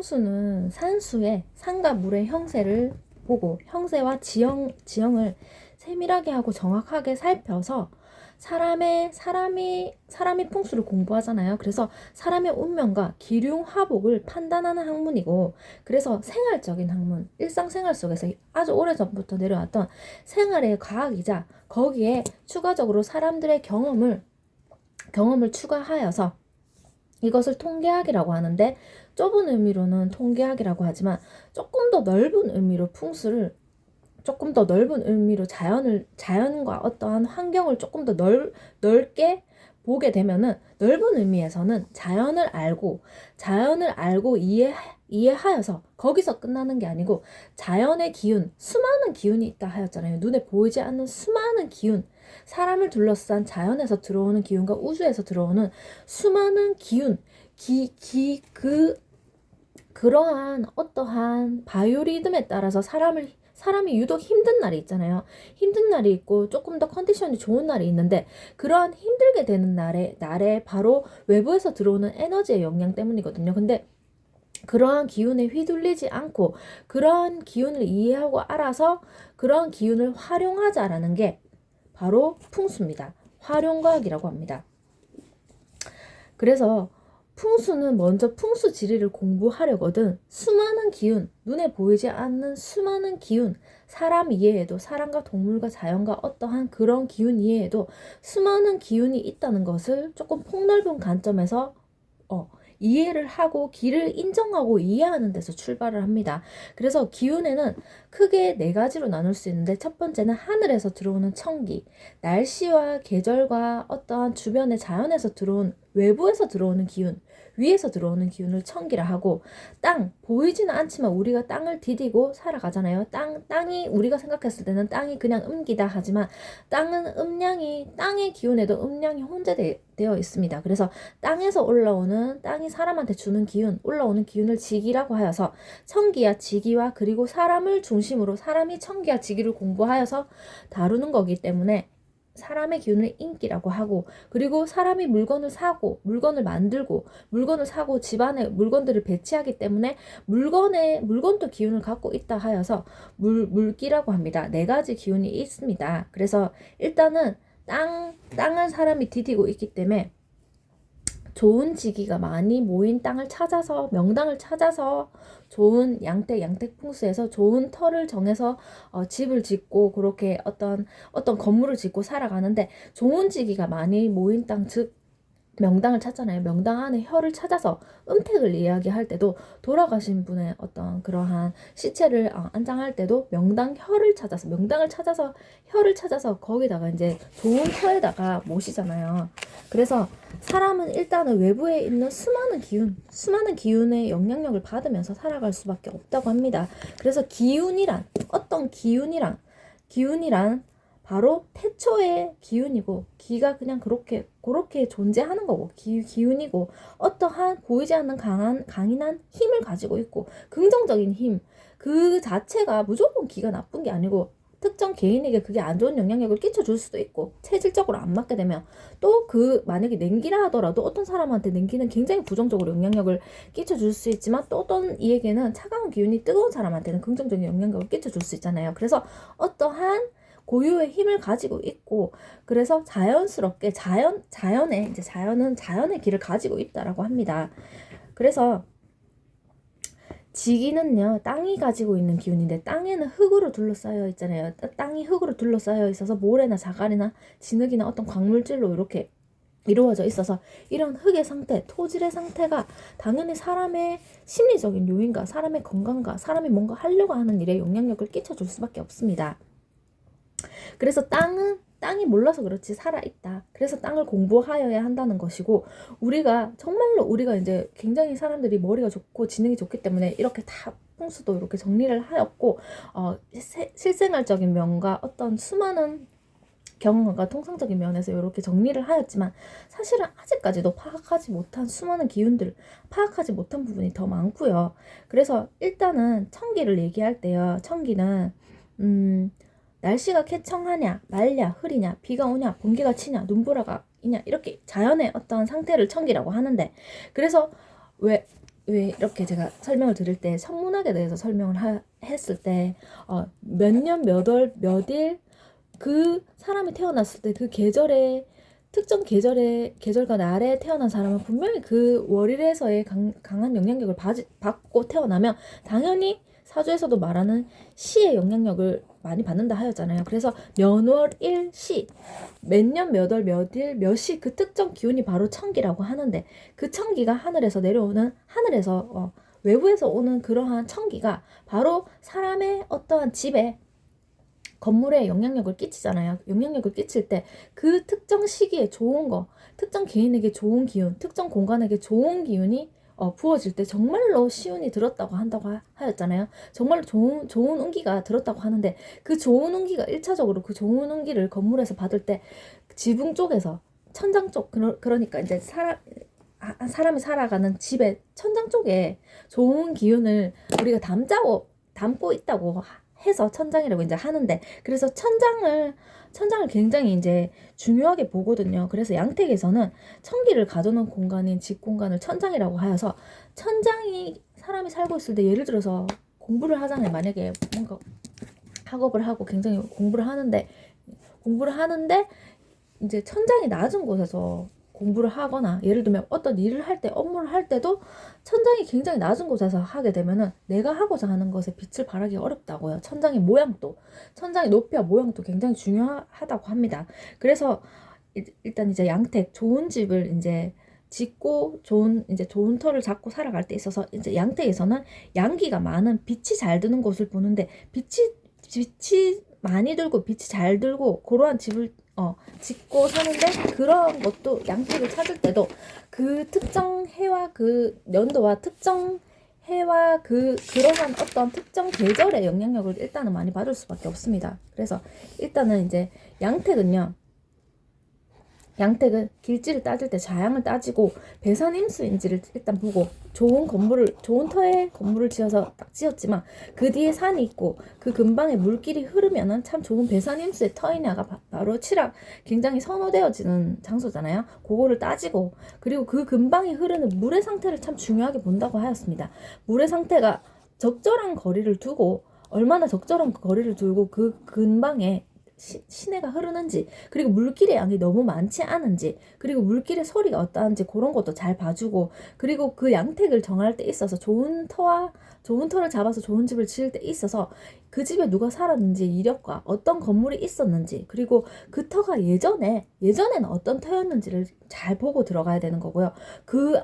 풍수는 산수의 산과 물의 형세를 보고 형세와 지형을 세밀하게 하고 정확하게 살펴서 사람이 풍수를 공부하잖아요. 그래서 사람의 운명과 기륭화복을 판단하는 학문이고, 그래서 생활적인 학문, 일상생활 속에서 아주 오래전부터 내려왔던 생활의 과학이자 거기에 추가적으로 사람들의 경험을 추가하여서 이것을 통계학이라고 하는데, 좁은 의미로는 통계학이라고 하지만 조금 더 넓은 의미로 풍수를, 조금 더 넓은 의미로 자연과 어떠한 환경을 조금 더 넓게 보게 되면은, 넓은 의미에서는 자연을 알고 이해하여서 거기서 끝나는 게 아니고, 자연의 기운, 수많은 기운이 있다 하였잖아요. 눈에 보이지 않는 수많은 기운, 사람을 둘러싼 자연에서 들어오는 기운과 우주에서 들어오는 수많은 기운, 그러한 어떠한 바이오리듬에 따라서 사람이 유독 힘든 날이 있잖아요. 힘든 날이 있고 조금 더 컨디션이 좋은 날이 있는데, 그러한 힘들게 되는 날에 바로 외부에서 들어오는 에너지의 영향 때문이거든요. 근데 그러한 기운에 휘둘리지 않고 그러한 기운을 이해하고 알아서 그러한 기운을 활용하자라는 게 바로 풍수입니다. 활용과학이라고 합니다. 그래서 풍수는 먼저 풍수 지리를 공부하려거든 수많은 기운, 눈에 보이지 않는 수많은 기운, 사람 이외에도, 사람과 동물과 자연과 어떠한 그런 기운 이외에도 수많은 기운이 있다는 것을 조금 폭넓은 관점에서 이해를 하고 길을 인정하고 이해하는 데서 출발을 합니다. 그래서 기운에는 크게 4가지로 나눌 수 있는데, 첫 번째는 하늘에서 들어오는 천기, 날씨와 계절과 어떠한 주변의 자연에서 들어온, 외부에서 들어오는 기운, 위에서 들어오는 기운을 천기라 하고, 땅, 보이지는 않지만 우리가 땅을 디디고 살아가잖아요. 땅이 우리가 생각했을 때는 땅이 그냥 음기다 하지만, 땅의 기운에도 음량이 혼재되어 있습니다. 그래서 땅이 사람한테 주는 올라오는 기운을 지기라고 하여서, 천기와 지기와 그리고 사람을 중심으로 사람이 천기와 지기를 공부하여서 다루는 거기 때문에 사람의 기운을 인기라고 하고, 그리고 사람이 물건을 사고 물건을 만들고 물건을 사고 집안에 물건들을 배치하기 때문에 물건도 기운을 갖고 있다 하여서 물기라고 합니다. 4가지 기운이 있습니다. 그래서 일단은 땅을 사람이 디디고 있기 때문에 좋은 지기가 많이 모인 땅을 찾아서, 명당을 찾아서 좋은 양택 풍수에서 좋은 터를 정해서 집을 짓고 그렇게 어떤 건물을 짓고 살아가는데, 좋은 지기가 많이 모인 땅, 즉 명당을 찾잖아요. 명당 안에 혀를 찾아서 음택을 이야기할 때도, 돌아가신 분의 어떤 그러한 시체를 안장할 때도 명당을 찾아서 혀를 찾아서 거기다가 이제 좋은 혀에다가 모시잖아요. 그래서 사람은 일단은 외부에 있는 수많은 기운의 영향력을 받으면서 살아갈 수밖에 없다고 합니다. 그래서 어떤 기운이란 바로 태초의 기운이고, 기가 그냥 그렇게 존재하는 거고, 기운이고, 어떠한 보이지 않는 강인한 힘을 가지고 있고, 긍정적인 힘, 그 자체가 무조건 기가 나쁜 게 아니고, 특정 개인에게 그게 안 좋은 영향력을 끼쳐줄 수도 있고, 체질적으로 안 맞게 되면 또 만약에 냉기라 하더라도 어떤 사람한테 냉기는 굉장히 부정적으로 영향력을 끼쳐줄 수 있지만, 또 어떤 이에게는 차가운 기운이 뜨거운 사람한테는 긍정적인 영향력을 끼쳐줄 수 있잖아요. 그래서 어떠한 고유의 힘을 가지고 있고, 그래서 자연스럽게 자연은 자연의 길을 가지고 있다라고 합니다. 그래서 지기는요, 땅이 가지고 있는 기운인데, 땅에는 흙으로 둘러싸여 있잖아요. 땅이 흙으로 둘러싸여 있어서 모래나 자갈이나 진흙이나 어떤 광물질로 이렇게 이루어져 있어서, 이런 흙의 상태, 토질의 상태가 당연히 사람의 심리적인 요인과 사람의 건강과 사람이 뭔가 하려고 하는 일에 영향력을 끼쳐줄 수밖에 없습니다. 그래서 땅이 몰라서 그렇지 살아있다. 그래서 땅을 공부하여야 한다는 것이고, 우리가 이제 굉장히 사람들이 머리가 좋고 지능이 좋기 때문에 이렇게 다 풍수도 이렇게 정리를 하였고, 실생활적인 면과 어떤 수많은 경험과 통상적인 면에서 이렇게 정리를 하였지만, 사실은 아직까지도 파악하지 못한 수많은 기운들, 파악하지 못한 부분이 더 많고요. 그래서 일단은 천기를 얘기할 때요, 천기는 날씨가 쾌청하냐, 맑냐, 흐리냐, 비가 오냐, 번개가 치냐, 눈보라가 있냐, 이렇게 자연의 어떤 상태를 천기라고 하는데, 그래서 왜 이렇게 제가 설명을 드릴 때 천문학에 대해서 설명을 했을 때 몇 년 몇 월 몇 일 그 사람이 태어났을 때 그 계절에 특정 계절과 날에 태어난 사람은 분명히 그 월일에서의 강한 영향력을 받고 태어나면 당연히 사주에서도 말하는 시의 영향력을 많이 받는다 하였잖아요. 그래서 면월일 시 몇 년 몇 월 몇 일 몇 시 그 특정 기운이 바로 천기라고 하는데 그 천기가 하늘에서 내려오는 하늘에서 외부에서 오는 그러한 천기가 바로 사람의 어떠한 집에 건물에 영향력을 끼치잖아요. 영향력을 끼칠 때 그 특정 시기에 좋은 거, 특정 개인에게 좋은 기운, 특정 공간에게 좋은 기운이 부어질 때 정말로 시운이 들었다고 한다고 하였잖아요. 정말로 좋은 운기가 들었다고 하는데 그 좋은 운기가 1차적으로 그 좋은 운기를 건물에서 받을 때 지붕 쪽에서 천장 쪽 그러니까 이제 사람이 살아가는 집의 천장 쪽에 좋은 기운을 우리가 담고 있다고 해서 천장이라고 이제 하는데 그래서 천장을 굉장히 이제 중요하게 보거든요. 그래서 양택에서는 천기를 가져놓은 공간인 집 공간을 천장이라고 하여서 천장이 사람이 살고 있을 때 예를 들어서 공부를 하잖아요. 만약에 뭔가 학업을 하고 굉장히 공부를 하는데 이제 천장이 낮은 곳에서 공부를 하거나 예를 들면 어떤 일을 할 때 업무를 할 때도 천장이 굉장히 낮은 곳에서 하게 되면은 내가 하고자 하는 것에 빛을 발하기 어렵다고요. 천장의 높이와 모양도 굉장히 중요하다고 합니다. 그래서 일단 이제 양택 좋은 집을 이제 짓고 좋은 터를 잡고 살아갈 때 있어서 이제 양택에서는 양기가 많은 빛이 잘 드는 곳을 보는데 빛이 많이 들고 빛이 잘 들고 그러한 집을 짓고 사는데 그런 것도 양택을 찾을 때도 그 특정 해와 그 연도와 특정 해와 그러한 어떤 특정 계절의 영향력을 일단은 많이 받을 수밖에 없습니다. 그래서 일단은 이제 양택은 길지를 따질 때 자양을 따지고 배산임수인지를 일단 보고 좋은 터에 건물을 지어서 딱 지었지만 그 뒤에 산이 있고 그 근방에 물길이 흐르면은 참 좋은 배산임수의 터이냐가 바로 칠학 굉장히 선호되어지는 장소잖아요. 그거를 따지고 그리고 그 근방에 흐르는 물의 상태를 참 중요하게 본다고 하였습니다. 물의 상태가 적절한 거리를 두고 얼마나 적절한 거리를 두고 그 근방에 시내가 흐르는지 좋은지, 그리고 물길의 양이 너무 많지 않은지, 그리고 물길의 소리가 어떠한지 그런 것도 잘 봐주고, 그리고 그 양택을 정할 때 있어서 좋은 터를 잡아서 좋은 집을 지을 때 있어서 그 집에 누가 살았는지 이력과 어떤 건물이 있었는지, 그리고 그 터가 예전에는 어떤 터였는지를 잘 보고 들어가야 되는 거고요. 그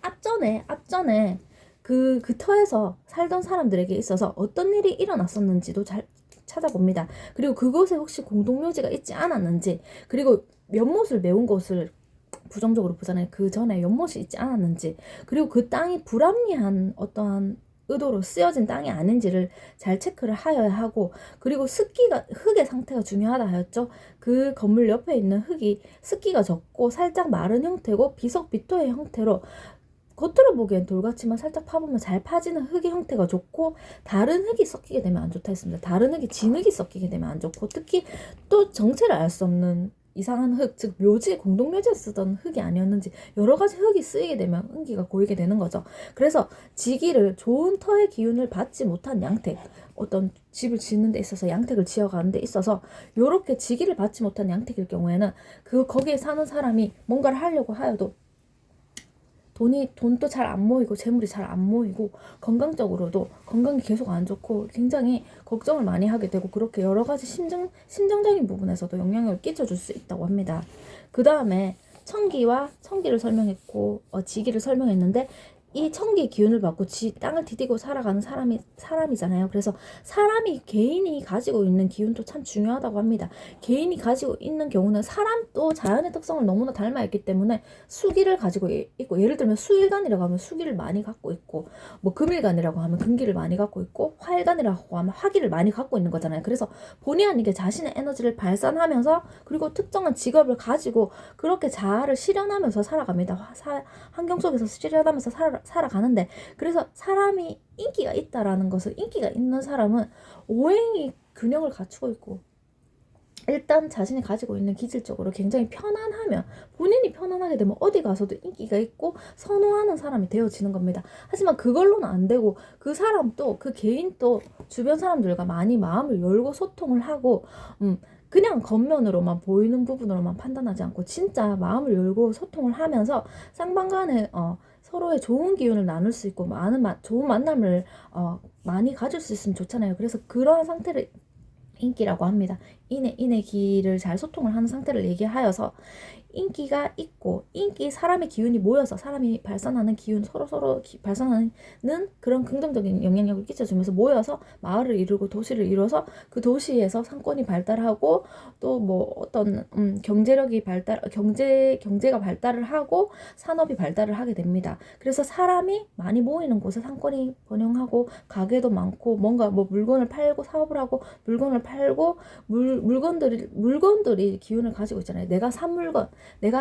앞전에 그 터에서 살던 사람들에게 있어서 어떤 일이 일어났었는지도 잘 찾아봅니다. 그리고 그곳에 혹시 공동묘지가 있지 않았는지, 그리고 연못을 메운 곳을 부정적으로 보잖아요. 그 전에 연못이 있지 않았는지, 그리고 그 땅이 불합리한 어떠한 의도로 쓰여진 땅이 아닌지를 잘 체크를 하여야 하고, 그리고 흙의 상태가 중요하다 하였죠. 그 건물 옆에 있는 흙이 습기가 적고 살짝 마른 형태고 비석비토의 형태로 겉으로 보기엔 돌같지만 살짝 파보면 잘 파지는 흙의 형태가 좋고, 다른 흙이 섞이게 되면 안 좋다 했습니다. 다른 흙이 진흙이 섞이게 되면 안 좋고, 특히 또 정체를 알 수 없는 이상한 흙, 즉 공동묘지에 쓰던 흙이 아니었는지 여러 가지 흙이 쓰이게 되면 운기가 고이게 되는 거죠. 그래서 지기를 좋은 터의 기운을 받지 못한 양택, 어떤 집을 짓는 데 있어서 양택을 지어가는 데 있어서 요렇게 지기를 받지 못한 양택일 경우에는 거기에 사는 사람이 뭔가를 하려고 하여도 돈도 잘 안 모이고 재물이 잘 안 모이고 건강적으로도 건강이 계속 안 좋고 굉장히 걱정을 많이 하게 되고, 그렇게 여러 가지 심정적인 부분에서도 영향을 끼쳐줄 수 있다고 합니다. 그 다음에 천기를 설명했고 지기를 설명했는데, 이 천기 기운을 받고 땅을 디디고 살아가는 사람이잖아요. 그래서 개인이 가지고 있는 기운도 참 중요하다고 합니다. 개인이 가지고 있는 경우는 사람도 자연의 특성을 너무나 닮아 있기 때문에 수기를 가지고 있고, 예를 들면 수일간이라고 하면 수기를 많이 갖고 있고, 뭐 금일간이라고 하면 금기를 많이 갖고 있고, 화일간이라고 하면 화기를 많이 갖고 있는 거잖아요. 그래서 본의 아니게 자신의 에너지를 발산하면서, 그리고 특정한 직업을 가지고 그렇게 자아를 실현하면서 살아갑니다. 환경 속에서 실현하면서 살아가는데, 그래서 사람이 인기가 있다라는 것은, 인기가 있는 사람은 오행이 균형을 갖추고 있고, 일단 자신이 가지고 있는 기질적으로 굉장히 편안하면, 본인이 편안하게 되면 어디 가서도 인기가 있고 선호하는 사람이 되어지는 겁니다. 하지만 그걸로는 안 되고, 그 사람도, 그 개인도 주변 사람들과 많이 마음을 열고 소통을 하고, 그냥 겉면으로만 보이는 부분으로만 판단하지 않고 진짜 마음을 열고 소통을 하면서 쌍방간에 서로의 좋은 기운을 나눌 수 있고 좋은 만남을 많이 가질 수 있으면 좋잖아요. 그래서 그러한 상태를 인기라고 합니다. 인의 기를 잘 소통을 하는 상태를 얘기하여서, 인기가 있고, 사람의 기운이 모여서 사람이 발산하는 기운, 서로 발산하는 그런 긍정적인 영향력을 끼쳐주면서 모여서 마을을 이루고 도시를 이뤄서 그 도시에서 상권이 발달하고, 또 뭐 어떤 경제력이 경제가 발달을 하고 산업이 발달을 하게 됩니다. 그래서 사람이 많이 모이는 곳에 상권이 번영하고 가게도 많고, 뭔가 뭐 물건을 팔고 사업을 하고, 물건을 팔고 물건들이 기운을 가지고 있잖아요. 내가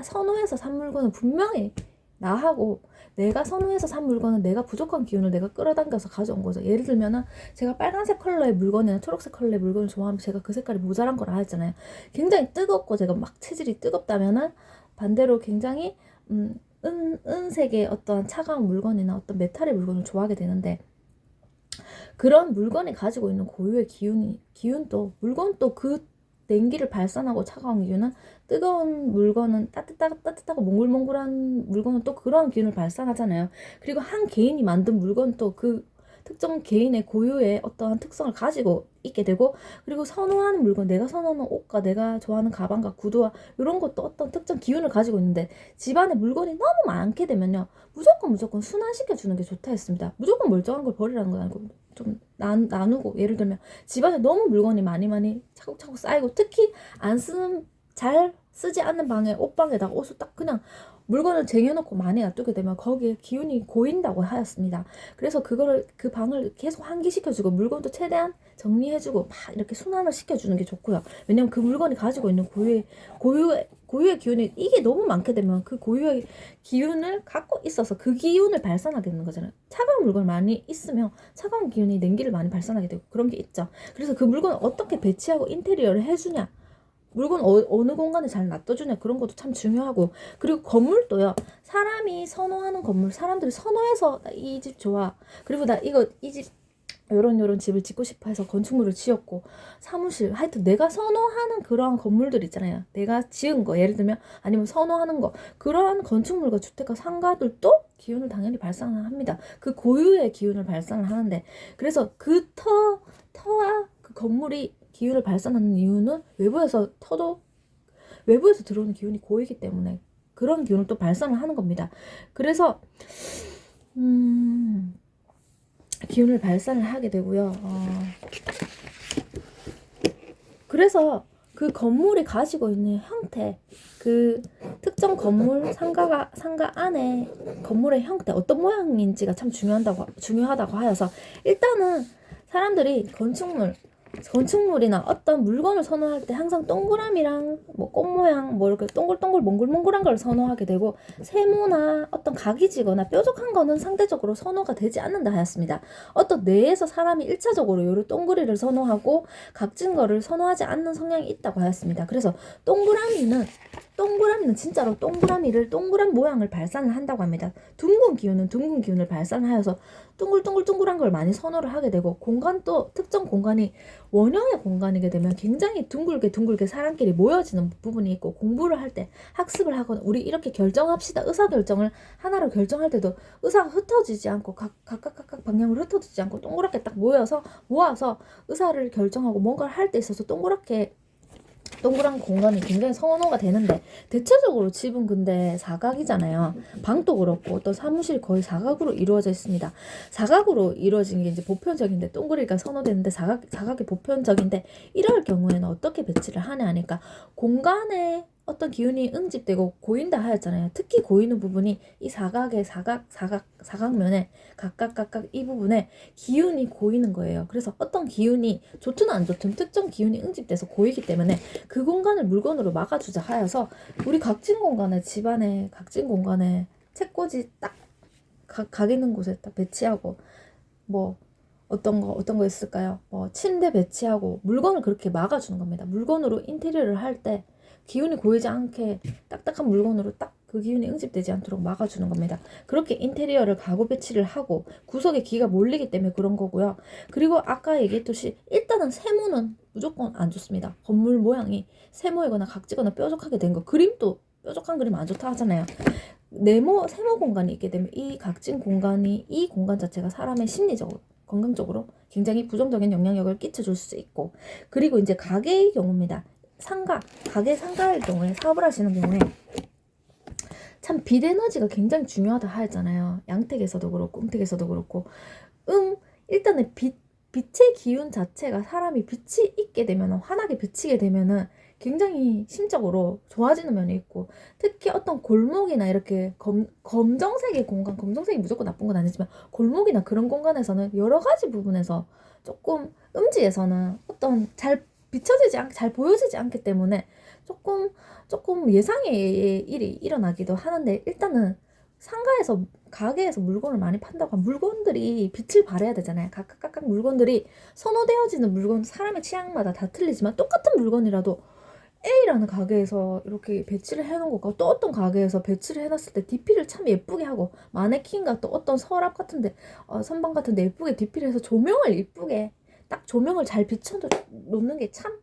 선호해서 산 물건은 분명히 나하고, 내가 선호해서 산 물건은 내가 부족한 기운을 내가 끌어당겨서 가져온 거죠. 예를 들면은 제가 빨간색 컬러의 물건이나 초록색 컬러의 물건을 좋아하면 제가 그 색깔이 모자란 걸 알았잖아요. 굉장히 뜨겁고 제가 막 체질이 뜨겁다면은 반대로 굉장히 은색의 어떤 차가운 물건이나 어떤 메탈의 물건을 좋아하게 되는데, 그런 물건이 가지고 있는 고유의 기운도, 물건도 그 냉기를 발산하고 차가운 기운은, 뜨거운 물건은 따뜻하고 몽글몽글한 물건은 또 그런 기운을 발산하잖아요. 그리고 한 개인이 만든 물건 또 그 특정 개인의 고유의 어떠한 특성을 가지고 있게 되고, 그리고 선호하는 물건, 내가 선호하는 옷과 내가 좋아하는 가방과 구두와 이런 것도 어떤 특정 기운을 가지고 있는데, 집안에 물건이 너무 많게 되면요, 무조건 순환시켜주는 게 좋다 했습니다. 무조건 멀쩡한 걸 버리라는 건 아니고 좀 나누고, 예를 들면 집안에 너무 물건이 많이 차곡차곡 쌓이고, 특히 잘 쓰지 않는 방에, 옷방에다가 옷을 딱 그냥 물건을 쟁여놓고 많이 놔두게 되면 거기에 기운이 고인다고 하였습니다. 그래서 그 방을 계속 환기시켜주고, 물건도 최대한 정리해주고 막 이렇게 순환을 시켜주는 게 좋고요. 왜냐면 그 물건이 가지고 있는 고유의 기운이, 이게 너무 많게 되면 그 고유의 기운을 갖고 있어서 그 기운을 발산하게 되는 거잖아요. 차가운 물건이 많이 있으면 차가운 기운이 냉기를 많이 발산하게 되고 그런 게 있죠. 그래서 그 물건을 어떻게 배치하고 인테리어를 해주냐, 물건 어느 공간에 잘 놔둬주냐, 그런 것도 참 중요하고, 그리고 건물도요, 사람이 선호하는 건물, 사람들이 선호해서 이 집 좋아, 그리고 나 이 집 요런 집을 짓고 싶어 해서 건축물을 지었고, 사무실, 하여튼 내가 선호하는 그러한 건물들 있잖아요. 내가 지은 거, 예를 들면, 아니면 선호하는 거, 그러한 건축물과 주택가 상가들도 기운을 당연히 발산을 합니다. 그 고유의 기운을 발산을 하는데, 그래서 그 터와 그 건물이 기운을 발산하는 이유는 외부에서 들어오는 기운이 고이기 때문에 그런 기운을 또 발산을 하는 겁니다. 그래서 기운을 발산을 하게 되고요. 그래서 그 건물이 가지고 있는 형태, 그 특정 건물 상가 안에 건물의 형태, 어떤 모양인지가 참 중요하다고 하여서, 일단은 사람들이 건축물이나 어떤 물건을 선호할 때 항상 동그라미랑 뭐 꽃 모양, 뭐 이렇게 동글동글 몽글몽글한 걸 선호하게 되고, 세모나 어떤 각이 지거나 뾰족한 거는 상대적으로 선호가 되지 않는다 하였습니다. 어떤 뇌에서 사람이 1차적으로 요런 동그리를 선호하고 각진 거를 선호하지 않는 성향이 있다고 하였습니다. 그래서 동그라미는 진짜로 동그란 모양을 발산을 한다고 합니다. 둥근 기운을 발산하여서 둥글둥글한 걸 많이 선호를 하게 되고, 공간도 특정 공간이 원형의 공간이게 되면 굉장히 둥글게 사람끼리 모여지는 부분이 있고, 공부를 할 때, 학습을 하거나, 우리 이렇게 결정합시다, 의사결정을 하나로 결정할 때도 의사가 흩어지지 않고 각각 방향으로 흩어지지 않고 동그랗게 딱 모아서 의사를 결정하고 뭔가를 할 때 있어서 동그란 공간이 굉장히 선호가 되는데, 대체적으로 집은 근데 사각이잖아요. 방도 그렇고 어떤 사무실이 거의 사각으로 이루어져 있습니다. 사각으로 이루어진 게 이제 보편적인데, 동그리가 선호되는데 사각이 보편적인데, 이럴 경우에는 어떻게 배치를 하냐 하니까, 공간에 어떤 기운이 응집되고 고인다 하였잖아요. 특히 고이는 부분이 이 사각면에 각각 이 부분에 기운이 고이는 거예요. 그래서 어떤 기운이 좋든 안 좋든 특정 기운이 응집돼서 고이기 때문에 그 공간을 물건으로 막아주자 하여서, 우리 집안의 각진 공간에 책꽂이 딱 각 있는 곳에 딱 배치하고, 뭐 어떤 거 있을까요? 침대 배치하고 물건을 그렇게 막아주는 겁니다. 물건으로 인테리어를 할 때 기운이 고이지 않게 딱딱한 물건으로 딱 그 기운이 응집되지 않도록 막아주는 겁니다. 그렇게 인테리어를 가구 배치를 하고 구석에 기가 몰리기 때문에 그런 거고요. 그리고 아까 얘기했듯이 일단은 세모는 무조건 안 좋습니다. 건물 모양이 세모이거나 각지거나 뾰족하게 된 거, 그림도 뾰족한 그림 안 좋다 하잖아요. 세모 공간이 있게 되면 이 각진 공간이, 이 공간 자체가 사람의 심리적으로 건강적으로 굉장히 부정적인 영향력을 끼쳐줄 수 있고, 그리고 이제 가게의 경우입니다. 가게 상가의 경우에, 사업을 하시는 경우에 참 빛 에너지가 굉장히 중요하다 하잖아요. 양택에서도 그렇고 음택에서도 그렇고. 일단은 빛의 기운 자체가, 사람이 빛이 있게 되면, 환하게 비치게 되면은 굉장히 심적으로 좋아지는 면이 있고, 특히 어떤 골목이나 이렇게 검정색의 공간, 검정색이 무조건 나쁜 건 아니지만 골목이나 그런 공간에서는 여러 가지 부분에서 조금 음지에서는 어떤 잘 잘 보여지지 않기 때문에 조금 예상의 일이 일어나기도 하는데, 일단은 가게에서 물건을 많이 판다고 하면 물건들이 빛을 발해야 되잖아요. 각각 물건들이 선호되어지는 물건, 사람의 취향마다 다 틀리지만 똑같은 물건이라도 A라는 가게에서 이렇게 배치를 해놓은 것과 또 어떤 가게에서 배치를 해놨을 때 DP를 참 예쁘게 하고, 마네킹과 또 어떤 서랍 같은데, 선반 같은데 예쁘게 DP를 해서 조명을 예쁘게 딱 조명을 잘 비춰놓는 게 참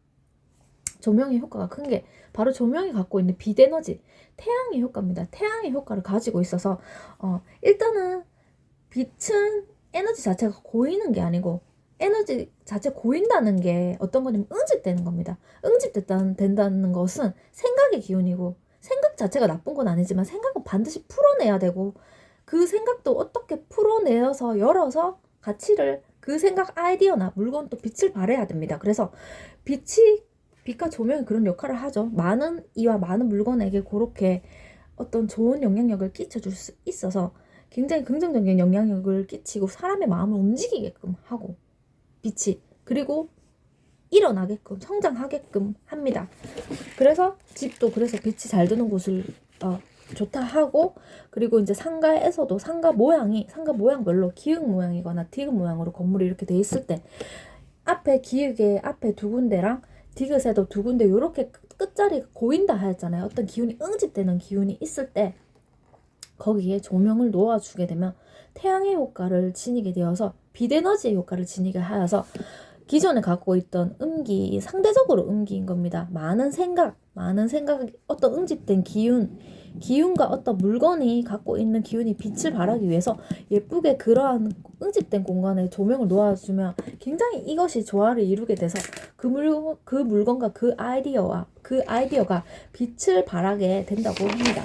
조명의 효과가 큰 게 바로 조명이 갖고 있는 빛 에너지, 태양의 효과입니다. 태양의 효과를 가지고 있어서 일단은 빛은 에너지 자체가 고이는 게 아니고, 에너지 자체 고인다는 게 어떤 거냐면 응집되는 겁니다. 된다는 것은 생각의 기운이고, 생각 자체가 나쁜 건 아니지만 생각은 반드시 풀어내야 되고, 그 생각도 어떻게 풀어내어서 열어서 가치를, 그 생각 아이디어나 물건, 또 빛을 발해야 됩니다. 그래서 빛과 조명이 그런 역할을 하죠. 많은 이와 많은 물건에게 그렇게 어떤 좋은 영향력을 끼쳐줄 수 있어서 굉장히 긍정적인 영향력을 끼치고 사람의 마음을 움직이게끔 하고, 빛이, 그리고 일어나게끔, 성장하게끔 합니다. 그래서 집도 그래서 빛이 잘 드는 곳을 좋다 하고, 그리고 이제 상가에서도 상가 모양별로 기역 모양이거나 디귿 모양으로 건물이 이렇게 돼 있을 때, 기역의 앞에 두 군데랑 디귿에도 두 군데 이렇게 끝자리가 고인다 하였잖아요. 어떤 기운이 응집되는 기운이 있을 때 거기에 조명을 놓아주게 되면 태양의 효과를 지니게 되어서 빛 에너지의 효과를 지니게 하여서 기존에 갖고 있던 음기, 상대적으로 음기인 겁니다. 많은 생각, 어떤 응집된 기운과 어떤 물건이 갖고 있는 기운이 빛을 발하기 위해서 예쁘게 그러한 응집된 공간에 조명을 놓아주면 굉장히 이것이 조화를 이루게 돼서 그 물건과 그 아이디어가 빛을 발하게 된다고 합니다.